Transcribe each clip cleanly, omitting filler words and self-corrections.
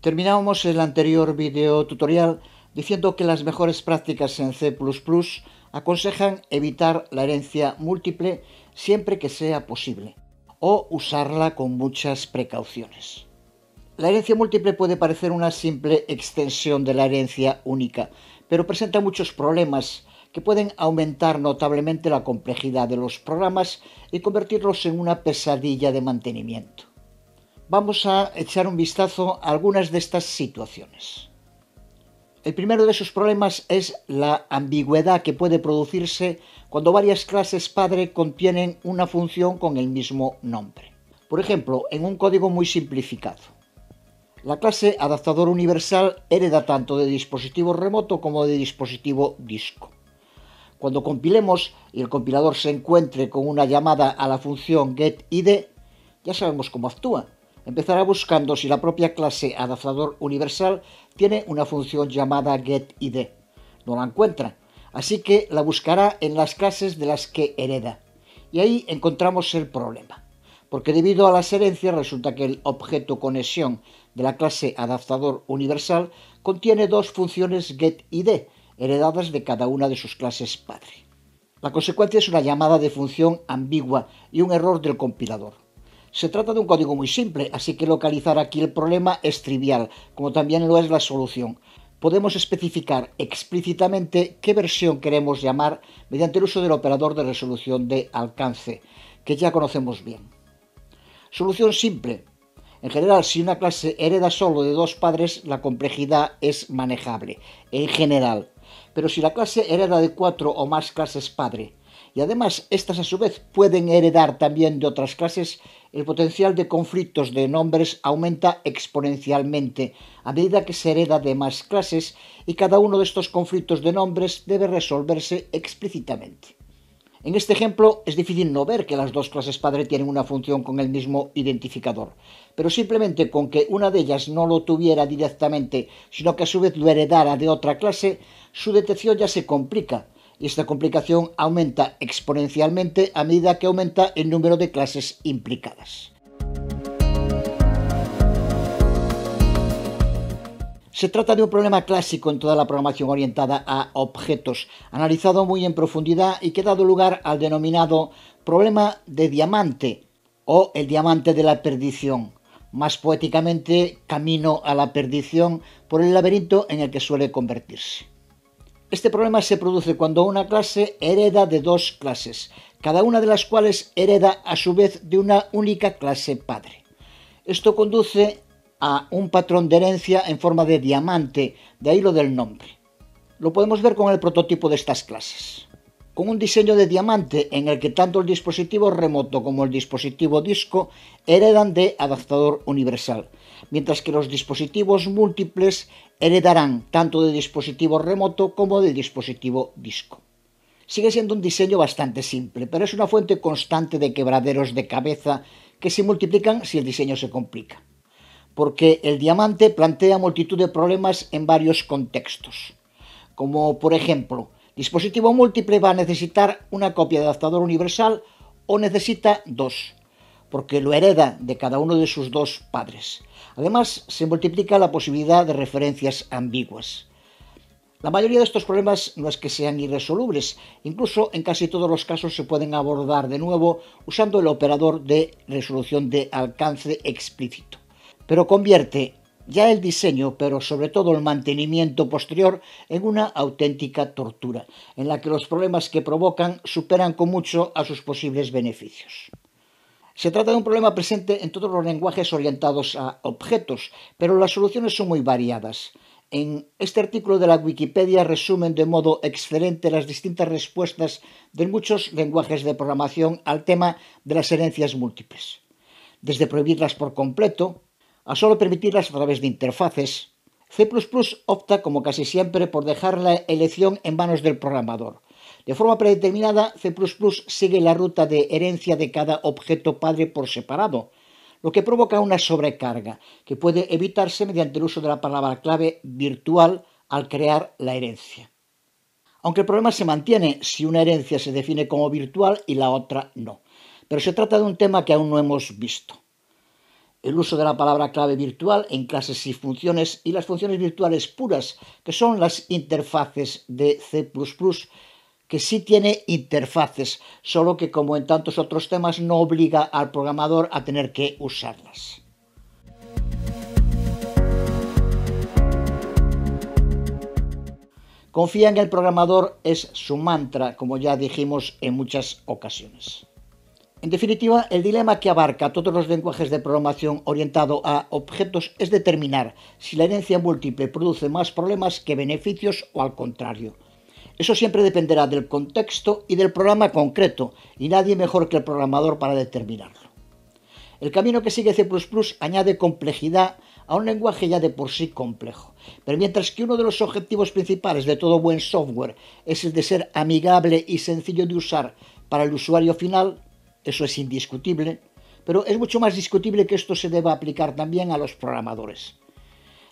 Terminamos el anterior video tutorial diciendo que las mejores prácticas en C++ aconsejan evitar la herencia múltiple siempre que sea posible, o usarla con muchas precauciones. La herencia múltiple puede parecer una simple extensión de la herencia única, pero presenta muchos problemas que pueden aumentar notablemente la complejidad de los programas y convertirlos en una pesadilla de mantenimiento. Vamos a echar un vistazo a algunas de estas situaciones. El primero de esos problemas es la ambigüedad que puede producirse cuando varias clases padre contienen una función con el mismo nombre. Por ejemplo, en un código muy simplificado. La clase adaptador universal hereda tanto de dispositivo remoto como de dispositivo disco. Cuando compilemos y el compilador se encuentre con una llamada a la función getID, ya sabemos cómo actúa. Empezará buscando si la propia clase adaptador universal tiene una función llamada getID. No la encuentra, así que la buscará en las clases de las que hereda. Y ahí encontramos el problema, porque debido a las herencias resulta que el objeto conexión de la clase adaptador universal contiene dos funciones getID, heredadas de cada una de sus clases padre. La consecuencia es una llamada de función ambigua y un error del compilador. Se trata de un código muy simple, así que localizar aquí el problema es trivial, como también lo es la solución. Podemos especificar explícitamente qué versión queremos llamar mediante el uso del operador de resolución de alcance, que ya conocemos bien. Solución simple. En general, si una clase hereda solo de dos padres, la complejidad es manejable, en general. Pero si la clase hereda de 4 o más clases padre, y además estas a su vez pueden heredar también de otras clases, el potencial de conflictos de nombres aumenta exponencialmente a medida que se hereda de más clases y cada uno de estos conflictos de nombres debe resolverse explícitamente. En este ejemplo es difícil no ver que las dos clases padre tienen una función con el mismo identificador, pero simplemente con que una de ellas no lo tuviera directamente, sino que a su vez lo heredara de otra clase, su detección ya se complica, y esta complicación aumenta exponencialmente a medida que aumenta el número de clases implicadas. Se trata de un problema clásico en toda la programación orientada a objetos, analizado muy en profundidad y que ha dado lugar al denominado problema de diamante o el diamante de la perdición, más poéticamente camino a la perdición por el laberinto en el que suele convertirse. Este problema se produce cuando una clase hereda de dos clases, cada una de las cuales hereda a su vez de una única clase padre. Esto conduce a un patrón de herencia en forma de diamante, de ahí lo del nombre. Lo podemos ver con el prototipo de estas clases. Con un diseño de diamante en el que tanto el dispositivo remoto como el dispositivo disco heredan de adaptador universal, mientras que los dispositivos múltiples heredarán tanto de dispositivo remoto como de dispositivo disco. Sigue siendo un diseño bastante simple, pero es una fuente constante de quebraderos de cabeza que se multiplican si el diseño se complica, porque el diamante plantea multitud de problemas en varios contextos, como por ejemplo, dispositivo múltiple va a necesitar una copia de adaptador universal o necesita dos, porque lo hereda de cada uno de sus dos padres. Además, se multiplica la posibilidad de referencias ambiguas. La mayoría de estos problemas no es que sean irresolubles, incluso en casi todos los casos se pueden abordar de nuevo usando el operador de resolución de alcance explícito, pero convierte ya el diseño, pero sobre todo el mantenimiento posterior, en una auténtica tortura, en la que los problemas que provocan superan con mucho a sus posibles beneficios. Se trata de un problema presente en todos los lenguajes orientados a objetos, pero las soluciones son muy variadas. En este artículo de la Wikipedia resumen de modo excelente las distintas respuestas de muchos lenguajes de programación al tema de las herencias múltiples, desde prohibirlas por completo a solo permitirlas a través de interfaces. C++ opta, como casi siempre, por dejar la elección en manos del programador. De forma predeterminada, C++ sigue la ruta de herencia de cada objeto padre por separado, lo que provoca una sobrecarga, que puede evitarse mediante el uso de la palabra clave virtual al crear la herencia. Aunque el problema se mantiene si una herencia se define como virtual y la otra no. Pero se trata de un tema que aún no hemos visto. el uso de la palabra clave virtual en clases y funciones, y las funciones virtuales puras, que son las interfaces de C++, que sí tiene interfaces, solo que como en tantos otros temas no obliga al programador a tener que usarlas. Confía en el programador es su mantra, como ya dijimos en muchas ocasiones. En definitiva, el dilema que abarca todos los lenguajes de programación orientado a objetos es determinar si la herencia múltiple produce más problemas que beneficios o al contrario. Eso siempre dependerá del contexto y del programa concreto, y nadie mejor que el programador para determinarlo. El camino que sigue C++ añade complejidad a un lenguaje ya de por sí complejo. Pero mientras que uno de los objetivos principales de todo buen software es el de ser amigable y sencillo de usar para el usuario final, eso es indiscutible, pero es mucho más discutible que esto se deba aplicar también a los programadores.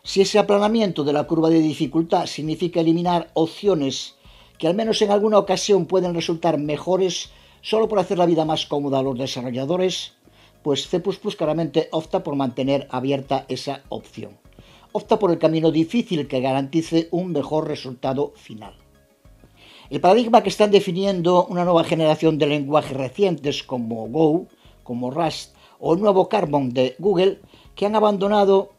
Si ese aplanamiento de la curva de dificultad significa eliminar opciones que al menos en alguna ocasión pueden resultar mejores solo por hacer la vida más cómoda a los desarrolladores, pues C++ claramente opta por mantener abierta esa opción. Opta por el camino difícil que garantice un mejor resultado final. El paradigma que están definiendo una nueva generación de lenguajes recientes como Go, como Rust o el nuevo Carbon de Google, que han abandonado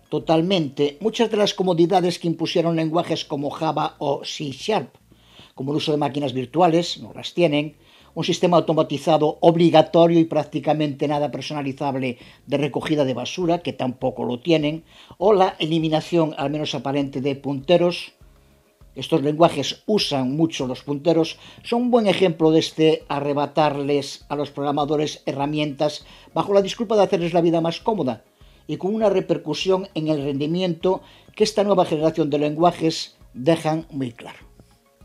totalmente muchas de las comodidades que impusieron lenguajes como Java o C#, como el uso de máquinas virtuales, no las tienen, un sistema automatizado obligatorio y prácticamente nada personalizable de recogida de basura, que tampoco lo tienen, o la eliminación, al menos aparente, de punteros. Estos lenguajes usan mucho los punteros, son un buen ejemplo de este arrebatarles a los programadores herramientas bajo la disculpa de hacerles la vida más cómoda y con una repercusión en el rendimiento que esta nueva generación de lenguajes dejan muy claro.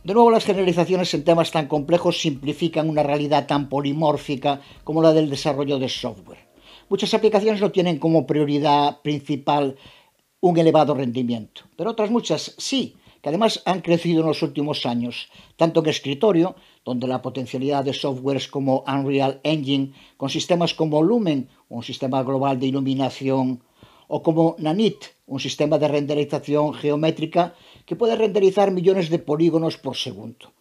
De nuevo, las generalizaciones en temas tan complejos simplifican una realidad tan polimórfica como la del desarrollo de software. Muchas aplicaciones no tienen como prioridad principal un elevado rendimiento, pero otras muchas sí, que además han crecido en los últimos años, tanto en escritorio, donde la potencialidad de softwares como Unreal Engine, con sistemas como Lumen, un sistema global de iluminación, o como Nanit, un sistema de renderización geométrica que puede renderizar millones de polígonos por segundo.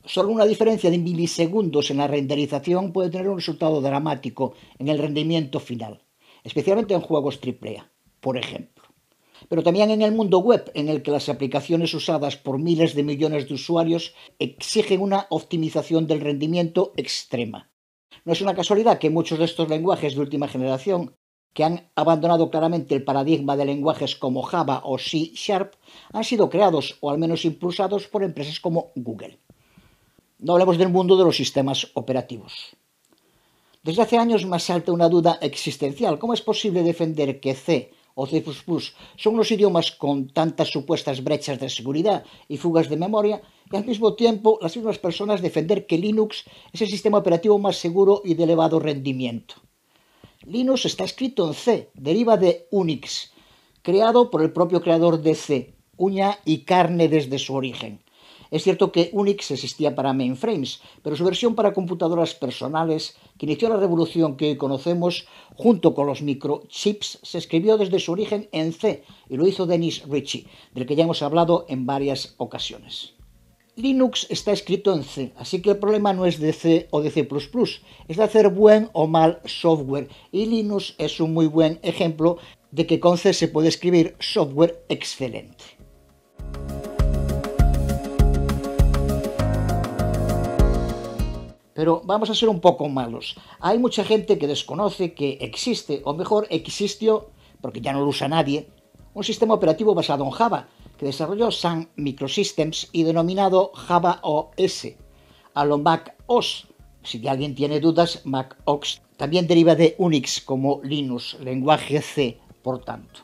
Solo una diferencia de milisegundos en la renderización puede tener un resultado dramático en el rendimiento final, especialmente en juegos AAA, por ejemplo. Pero también en el mundo web, en el que las aplicaciones usadas por miles de millones de usuarios exigen una optimización del rendimiento extrema. No es una casualidad que muchos de estos lenguajes de última generación, que han abandonado claramente el paradigma de lenguajes como Java o C#, han sido creados o al menos impulsados por empresas como Google. No hablemos del mundo de los sistemas operativos. Desde hace años me asalta una duda existencial. ¿Cómo es posible defender que C o C++ son unos idiomas con tantas supuestas brechas de seguridad y fugas de memoria, y al mismo tiempo las mismas personas defender que Linux es el sistema operativo más seguro y de elevado rendimiento? Linux está escrito en C, deriva de Unix, creado por el propio creador de C, uña y carne desde su origen. Es cierto que Unix existía para mainframes, pero su versión para computadoras personales, que inició la revolución que hoy conocemos, junto con los microchips, se escribió desde su origen en C, y lo hizo Dennis Ritchie, del que ya hemos hablado en varias ocasiones. Linux está escrito en C, así que el problema no es de C o de C++, es de hacer buen o mal software, y Linux es un muy buen ejemplo de que con C se puede escribir software excelente. Pero vamos a ser un poco malos. Hay mucha gente que desconoce que existe, o mejor, existió, porque ya no lo usa nadie, un sistema operativo basado en Java, que desarrolló Sun Microsystems y denominado Java OS, a lo Mac OS. Si alguien tiene dudas, Mac OS también deriva de Unix como Linux, lenguaje C, por tanto.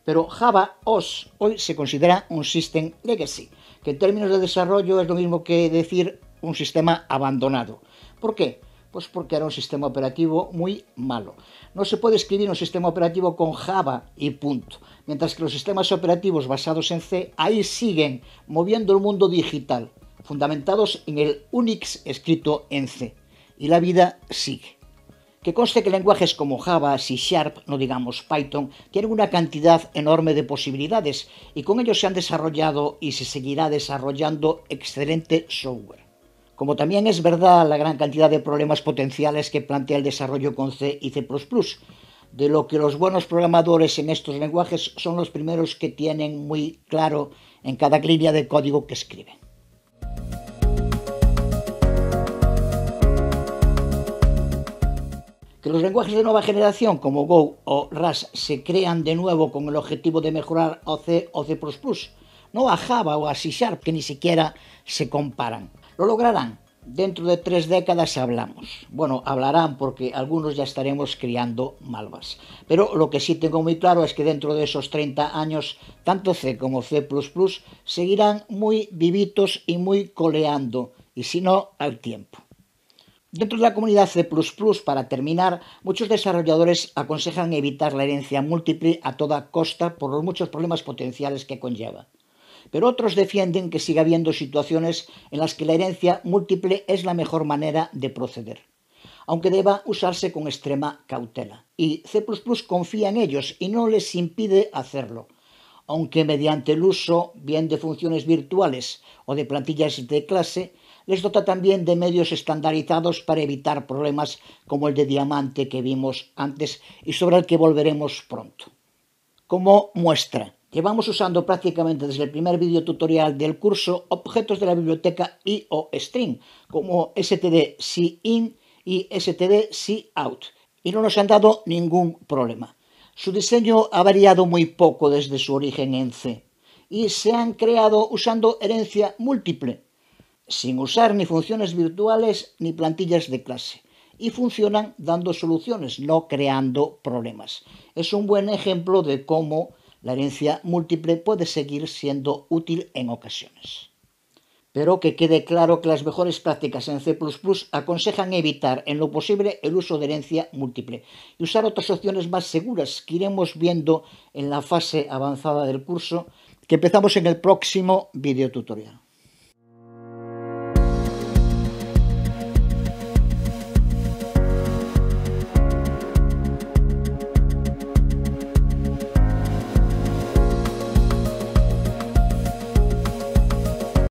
Pero Java OS hoy se considera un System Legacy, que en términos de desarrollo es lo mismo que decir un sistema abandonado. ¿Por qué? Pues porque era un sistema operativo muy malo. No se puede escribir un sistema operativo con Java y punto. Mientras que los sistemas operativos basados en C, ahí siguen moviendo el mundo digital, fundamentados en el Unix escrito en C. Y la vida sigue. Que conste que lenguajes como Java, C Sharp, no digamos Python, tienen una cantidad enorme de posibilidades y con ellos se han desarrollado y se seguirá desarrollando excelente software. Como también es verdad la gran cantidad de problemas potenciales que plantea el desarrollo con C y C++, de lo que los buenos programadores en estos lenguajes son los primeros que tienen muy claro en cada línea de código que escriben. Que los lenguajes de nueva generación como Go o Rust se crean de nuevo con el objetivo de mejorar a C o C++, no a Java o a C Sharp, que ni siquiera se comparan. ¿Lo lograrán? Dentro de 3 décadas hablamos. Bueno, hablarán porque algunos ya estaremos criando malvas. Pero lo que sí tengo muy claro es que dentro de esos 30 años, tanto C como C++ seguirán muy vivitos y muy coleando, y si no, al tiempo. Dentro de la comunidad C++, para terminar, muchos desarrolladores aconsejan evitar la herencia múltiple a toda costa por los muchos problemas potenciales que conlleva. Pero otros defienden que siga habiendo situaciones en las que la herencia múltiple es la mejor manera de proceder, aunque deba usarse con extrema cautela. Y C++ confía en ellos y no les impide hacerlo, aunque mediante el uso bien de funciones virtuales o de plantillas de clase, les dota también de medios estandarizados para evitar problemas como el de diamante que vimos antes y sobre el que volveremos pronto. Como muestra, llevamos usando prácticamente desde el primer vídeo tutorial del curso objetos de la biblioteca IOString como std_cin y std_cout y no nos han dado ningún problema. Su diseño ha variado muy poco desde su origen en C y se han creado usando herencia múltiple, sin usar ni funciones virtuales ni plantillas de clase, y funcionan dando soluciones, no creando problemas. Es un buen ejemplo de cómo la herencia múltiple puede seguir siendo útil en ocasiones. Pero que quede claro que las mejores prácticas en C++ aconsejan evitar en lo posible el uso de herencia múltiple y usar otras opciones más seguras que iremos viendo en la fase avanzada del curso que empezamos en el próximo video tutorial.